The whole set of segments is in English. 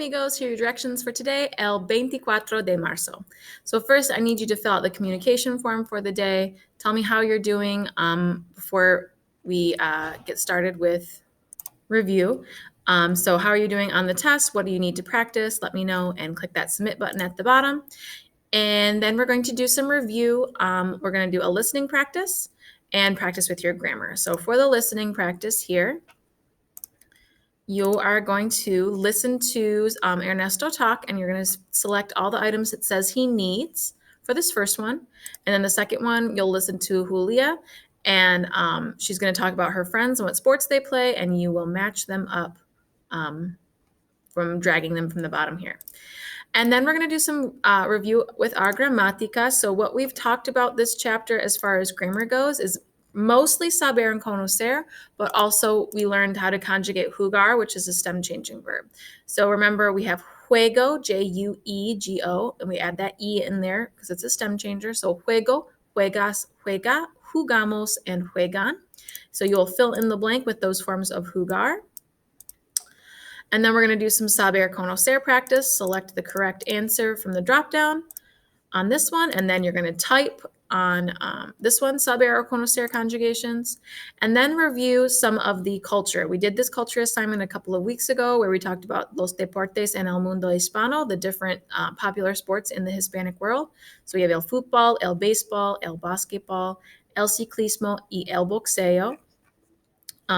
Amigos, here are your directions for today, el 24 de marzo. So first, I need you to fill out the communication form for the day. Tell me how you're doing before we get started with review. So how are you doing on the test? What do you need to practice? Let me know and click that submit button at the bottom. And then we're going to do some review. We're going to do a listening practice and practice with your grammar. So for the listening practice here, you are going to listen to Ernesto talk, and you're going to select all the items it says he needs for this first one. And then the second one, you'll listen to Julia, and she's going to talk about her friends and what sports they play, and you will match them up from dragging them from the bottom here. And then we're going to do some review with our gramática. So what we've talked about this chapter as far as grammar goes is mostly saber and conocer, but also we learned how to conjugate jugar, which is a stem changing verb. So remember, we have juego, J-U-E-G-O, and we add that E in there because it's a stem changer. So juego, juegas, juega, jugamos, and juegan. So you'll fill in the blank with those forms of jugar. And then we're going to do some saber conocer practice. Select the correct answer from the dropdown on this one, and then you're going to type on this one, saber or conocer conjugations, and then review some of the culture. We did this culture assignment a couple of weeks ago where we talked about los deportes en el mundo hispano, the different popular sports in the Hispanic world. So we have el fútbol, el béisbol, el básquetbol, el ciclismo, y el boxeo.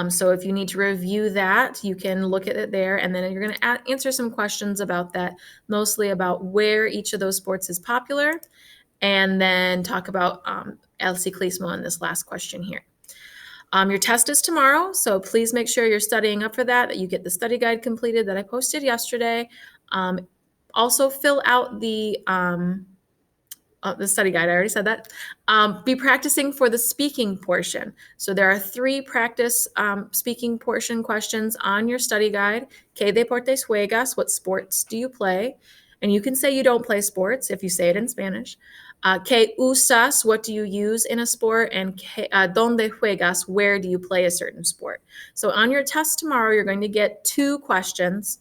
So if you need to review that, you can look at it there, and then you're going to answer some questions about that, mostly about where each of those sports is popular, and then talk about el ciclismo in this last question here. Your test is tomorrow, so please make sure you're studying up for that you get the study guide completed that I posted yesterday. Also fill out the study guide, I already said that. Be practicing for the speaking portion. So there are 3 practice speaking portion questions on your study guide. ¿Qué deportes juegas? What sports do you play? And you can say you don't play sports if you say it in Spanish. ¿Qué usas? What do you use in a sport? And ¿dónde juegas? Where do you play a certain sport? So on your test tomorrow, you're going to get 2 questions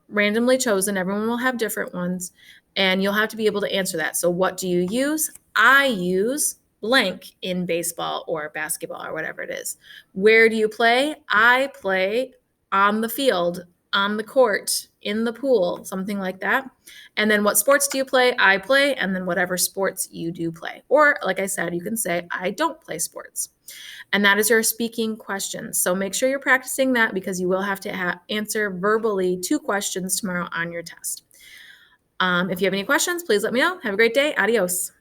randomly chosen. Everyone will have different ones. And you'll have to be able to answer that. So what do you use? I use blank in baseball or basketball or whatever it is. Where do you play? I play on the field, on the court, in the pool, something like that. And then what sports do you play? I play, and then whatever sports you do play. Or like I said, you can say, I don't play sports. And that is your speaking questions. So make sure you're practicing that because you will have to answer verbally 2 questions tomorrow on your test. If you have any questions, please let me know. Have a great day. Adios.